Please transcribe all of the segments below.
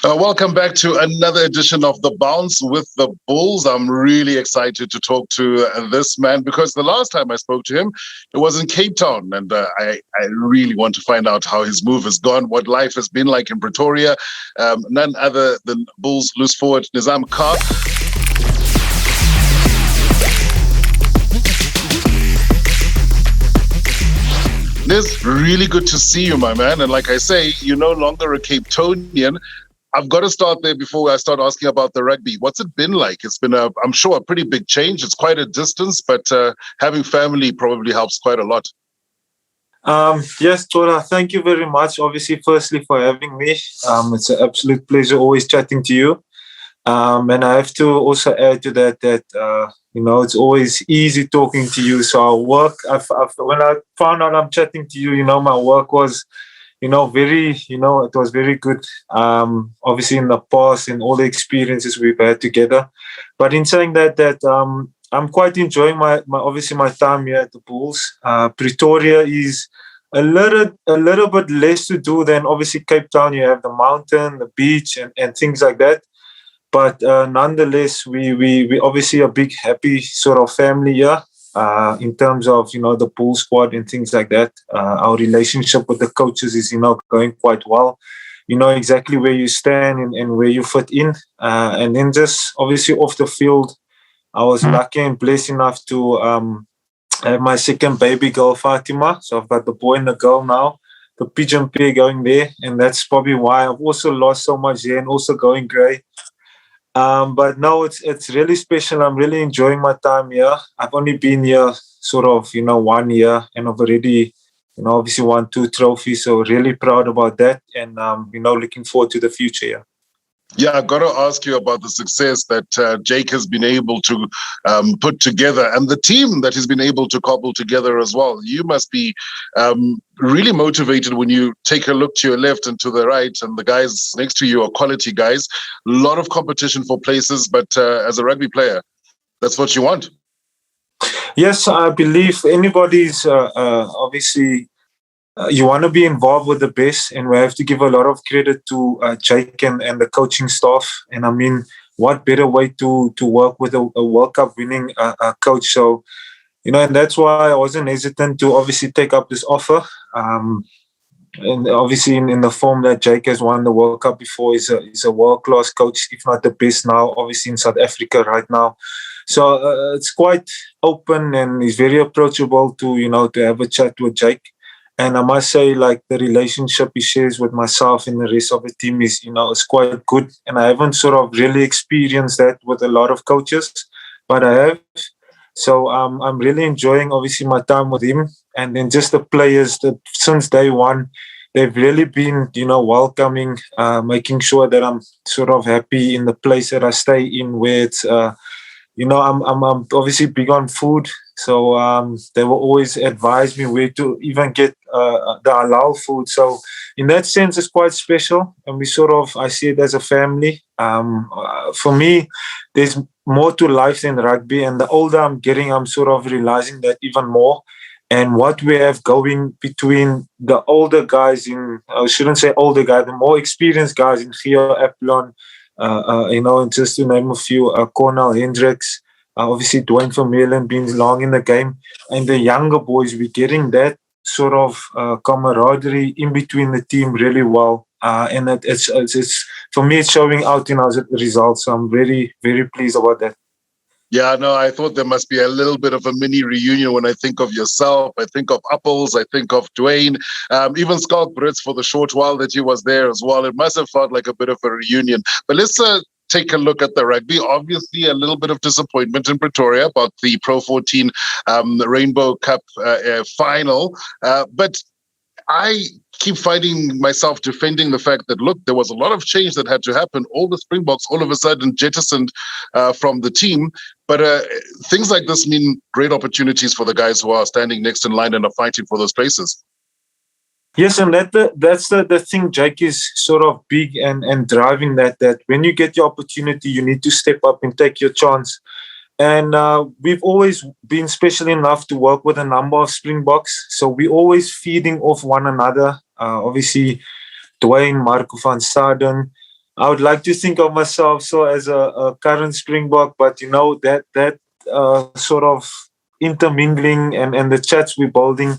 Welcome back to another edition of The Bounce with the Bulls. I'm really excited to talk to this man because the last time I spoke to him, it was in Cape Town. And I really want to find out how his move has gone, what life has been like in Pretoria. None other than Bulls loose forward Nizaam Carr. Niz, really good to see you, my man. And like I say, you're no longer a Cape Townian. I've got to start there before I start asking about the rugby. What's it been like? It's been, I'm sure, a pretty big change. It's quite a distance, but having family probably helps quite a lot. Yes, Xola, thank you very much. Obviously, firstly, for having me. It's an absolute pleasure always chatting to you. And I have to also add to that it's always easy talking to you. So our work, when I found out I'm chatting to you, my work was it was very good. Obviously in the past and all the experiences we've had together. But in saying that, I'm quite enjoying my time here at the Bulls. Pretoria is a little bit less to do than obviously Cape Town. You have the mountain, the beach, and things like that. But nonetheless, we obviously a big happy sort of family here. In terms of the pool squad and things like that, our relationship with the coaches is going quite well. You know exactly where you stand and where you fit in, and then just obviously off the field, I was lucky and blessed enough to have my second baby girl Fatima. So I've got the boy and the girl now. The pigeon pair going there, and that's probably why I've also lost so much hair and also going grey. But no, it's really special. I'm really enjoying my time here. I've only been here sort of 1 year, and I've already obviously won 2 trophies. So really proud about that, and looking forward to the future here. Yeah, I've got to ask you about the success that Jake has been able to put together and the team that he's been able to cobble together as well. You must be really motivated when you take a look to your left and to the right, and the guys next to you are quality guys. A lot of competition for places, but as a rugby player, that's what you want. Yes, I believe anybody's obviously you want to be involved with the best, and we have to give a lot of credit to Jake and the coaching staff. And I mean, what better way to work with a World Cup winning coach? So, and that's why I wasn't hesitant to obviously take up this offer. And obviously, in the form that Jake has won the World Cup before, he's a world-class coach, if not the best now, obviously in South Africa right now. So it's quite open, and he's very approachable to have a chat with Jake. And I must say, like, the relationship he shares with myself and the rest of the team is, it's quite good. And I haven't sort of really experienced that with a lot of coaches, but I have. So I'm really enjoying, obviously, my time with him. And then just the players that since day one, they've really been, welcoming, making sure that I'm sort of happy in the place that I stay in, where it's, I'm obviously big on food. So they will always advise me where to even get the halal food. So in that sense, it's quite special. And I see it as a family. For me, there's more to life than rugby. And the older I'm getting, I'm sort of realizing that even more. And what we have going between the older guys I shouldn't say older guys, the more experienced guys in Gio Aplon, and just to name a few, Cornel Hendricks, obviously Dwayne Vermeulen being long in the game, and the younger boys, we're getting that sort of camaraderie in between the team really well. And it's for me, it's showing out in our results. So I'm very, very pleased about that. Yeah, no, I thought there must be a little bit of a mini reunion when I think of yourself. I think of Apples. I think of Dwayne. Even Schalk Brits for the short while that he was there as well. It must have felt like a bit of a reunion. But let's take a look at the rugby. Obviously, a little bit of disappointment in Pretoria about the PRO14 Rainbow Cup final. But I keep finding myself defending the fact that, look, there was a lot of change that had to happen. All the Springboks all of a sudden jettisoned from the team. But things like this mean great opportunities for the guys who are standing next in line and are fighting for those places. Yes, and that's the thing. Jake is sort of big and driving that when you get your opportunity, you need to step up and take your chance. And we've always been special enough to work with a number of Springboks. So we're always feeding off one another. Obviously, Dwayne, Marco van Staden, I would like to think of myself so as a current Springbok, but that sort of intermingling and the chats we're building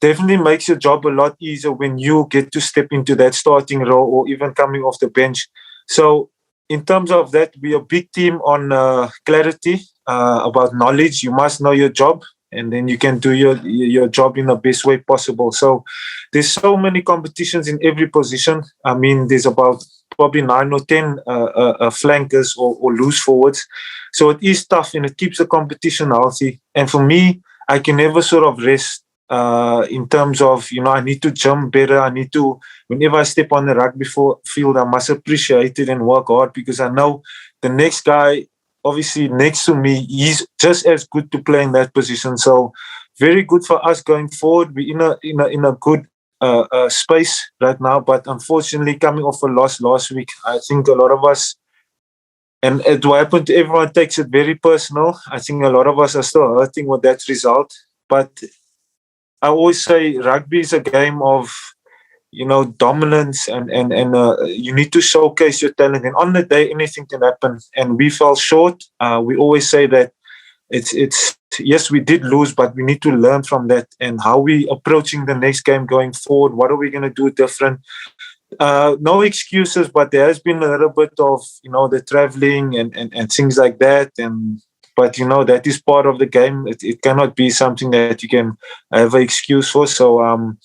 definitely makes your job a lot easier when you get to step into that starting role or even coming off the bench. So in terms of that, we're a big team on clarity about knowledge. You must know your job, and then you can do your job in the best way possible. So there's so many competitions in every position. I mean, there's about probably 9 or 10 flankers or loose forwards. So it is tough and it keeps the competition healthy. And for me, I can never sort of rest in terms of, I need to jump better. I need to, whenever I step on the rugby field, I must appreciate it and work hard because I know the next guy, obviously next to me, he's just as good to play in that position. So very good for us going forward. We're in a good space right now, but unfortunately, coming off a loss last week, I think a lot of us, and it will happen to everyone, takes it very personal. I think a lot of us are still hurting with that result. But I always say rugby is a game of, dominance and you need to showcase your talent. And on the day, anything can happen. And we fell short. We always say that it's yes, we did lose, but we need to learn from that and how we approaching the next game going forward. What are we going to do different? No excuses, but there has been a little bit of the traveling and things like that. But that is part of the game. It cannot be something that you can have an excuse for. So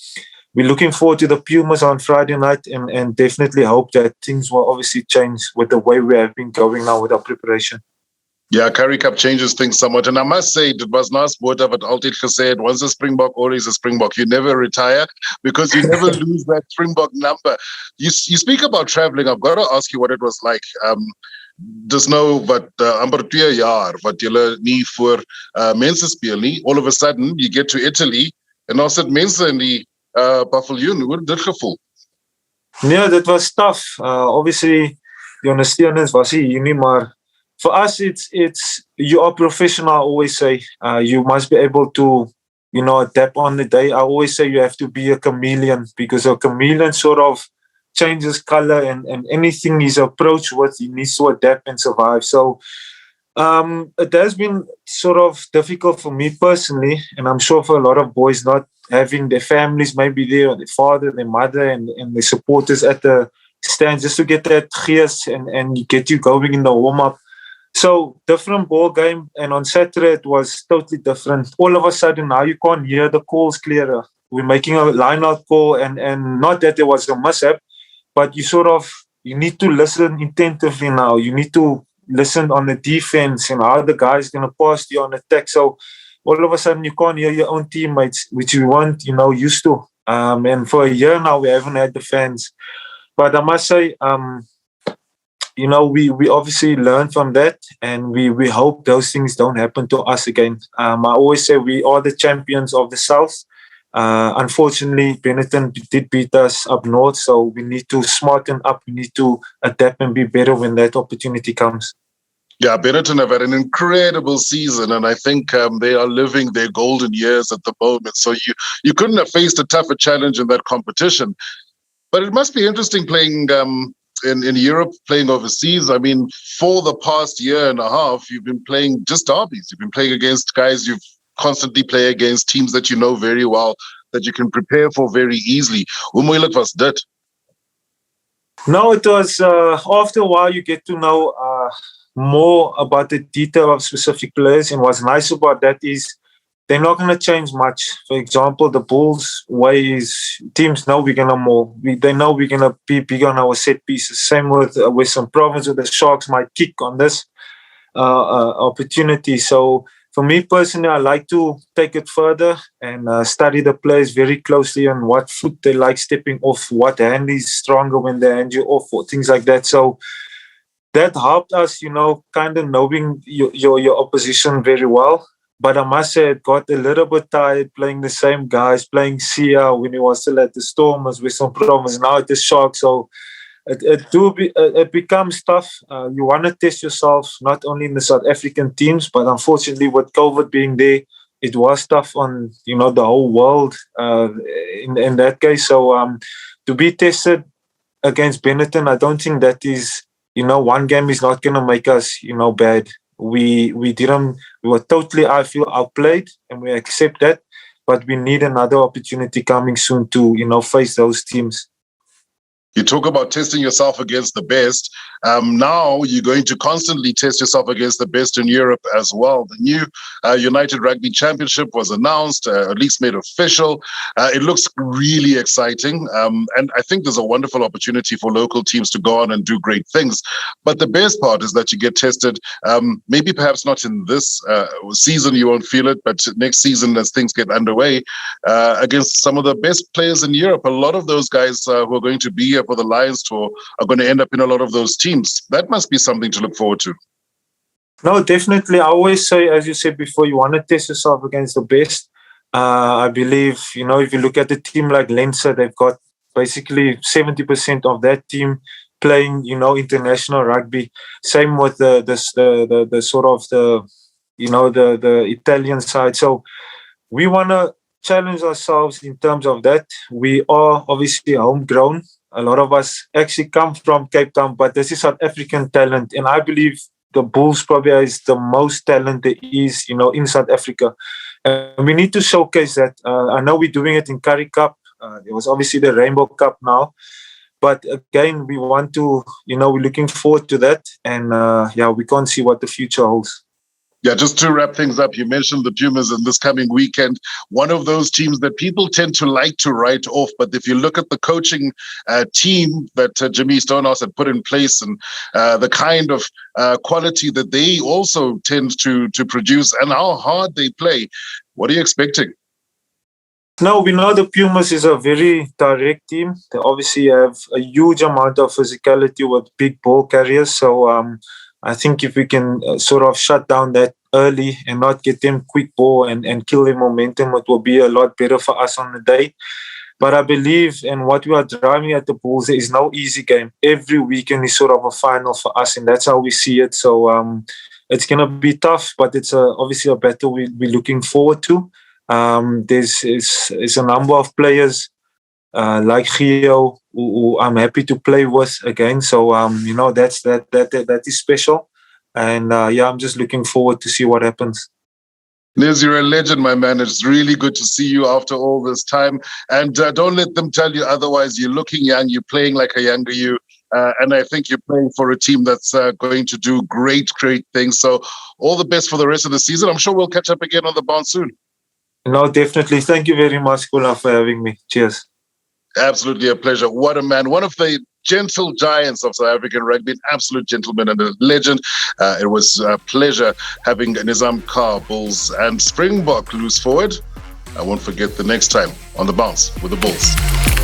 we're looking forward to the Pumas on Friday night and definitely hope that things will obviously change with the way we have been going now with our preparation. Yeah, Currie Cup changes things somewhat. And I must say, it was nice but altyd gesê, once a Springbok, always a Springbok. You never retire because you never lose that Springbok number. You speak about traveling. I've got to ask you what it was like. Dis nou wat amper 2 jaar wat julle nie voor mense speel nie. All of a sudden, you get to Italy en dan sit mense in die paviljoen. Hoe het dit gevoel? Nee, dit was tough. Obviously, die ondersteuners was hier nie, maar for us, it's you are professional. I always say you must be able to, adapt on the day. I always say you have to be a chameleon because a chameleon sort of changes color and anything he's approached with, he needs to adapt and survive. So it has been sort of difficult for me personally, and I'm sure for a lot of boys not having their families maybe there, or their father, their mother, and their supporters at the stand just to get that gears and get you going in the warm-up. So different ball game, and on Saturday it was totally different. All of a sudden now you can't hear the calls clearer. We're making a line-out call, and not that there was a mishap, but you need to listen attentively now. You need to listen on the defense and how the guy's going to pass you on attack. So all of a sudden you can't hear your own teammates, which we weren't, used to. And for a year now we haven't had the fans. But I must say, we obviously learned from that, and we hope those things don't happen to us again. I always say we are the champions of the South. Unfortunately, Benetton did beat us up north, so we need to smarten up. We need to adapt and be better when that opportunity comes. Yeah, Benetton have had an incredible season, and I think they are living their golden years at the moment. So you couldn't have faced a tougher challenge in that competition. But it must be interesting playing in Europe, playing overseas. I mean, for the past year and a half, you've been playing just derbies. You've been playing against guys you've constantly play against, teams that you know very well, that you can prepare for very easily. Hoe moeilik was dit? No, it was after a while you get to know more about the detail of specific players, and what's nice about that is they're not going to change much. For example, the Bulls way is teams know we're going to more. They know we're going to be big on our set pieces. Same with Western Province, where the Sharks might kick on this opportunity. So for me personally, I like to take it further and study the players very closely on what foot they like stepping off, what hand is stronger when they hand you off, or things like that. So that helped us, kind of knowing your opposition very well. But I must say, it got a little bit tired playing the same guys, playing Sia when he was still at the Stormers, Western Province, now at the Sharks. So it becomes tough. You want to test yourself, not only in the South African teams, but unfortunately with COVID being there, it was tough on, the whole world in that case. So to be tested, against Benetton, I don't think that is, one game is not going to make us, bad. We were totally, I feel, outplayed, and we accept that. But we need another opportunity coming soon to, face those teams. You talk about testing yourself against the best. Now you're going to constantly test yourself against the best in Europe as well. The new United Rugby Championship was announced, at least made official. It looks really exciting. And I think there's a wonderful opportunity for local teams to go on and do great things. But the best part is that you get tested, maybe perhaps not in this season, you won't feel it, but next season as things get underway, against some of the best players in Europe. A lot of those guys who are going to be here for the Lions tour are going to end up in a lot of those teams. That must be something to look forward to. No, definitely. I always say, as you said before, you want to test yourself against the best. I believe, if you look at a team like Leinster, they've got basically 70% of that team playing, international rugby. Same with the sort of the Italian side. So we want to challenge ourselves in terms of that. We are obviously homegrown. A lot of us actually come from Cape Town, but this is South African talent. And I believe the Bulls probably is the most talent there is, in South Africa. And we need to showcase that. I know we're doing it in Currie Cup. It was obviously the Rainbow Cup now. But again, we want to, we're looking forward to that. And we can't see what the future holds. Yeah, just to wrap things up, you mentioned the Pumas in this coming weekend. One of those teams that people tend to like to write off. But if you look at the coaching team that Jimmy Stonehouse had put in place and the kind of quality that they also tend to produce and how hard they play, what are you expecting? No, we know the Pumas is a very direct team. They obviously have a huge amount of physicality with big ball carriers. So I think if we can sort of shut down that early and not get them quick ball and kill their momentum, it will be a lot better for us on the day. But I believe, and what we are driving at the Bulls, there is no easy game. Every weekend is sort of a final for us, and that's how we see it. So it's going to be tough, but it's obviously a battle we're looking forward to. There's a number of players like Gio, who I'm happy to play with again. So that is special, and I'm just looking forward to see what happens. Niz, you're a legend, my man. It's really good to see you after all this time. And don't let them tell you otherwise. You're looking young. You're playing like a younger you. And I think you're playing for a team that's going to do great things. So all the best for the rest of the season. I'm sure we'll catch up again on the bounce soon. No, definitely. Thank you very much, Xola, for having me. Cheers. Absolutely a pleasure. What a man. One of the gentle giants of South African rugby, an absolute gentleman and a legend. It was a pleasure having Nizaam Carr, Bulls and Springbok loose forward. I won't forget the next time on The Bounce with the Bulls.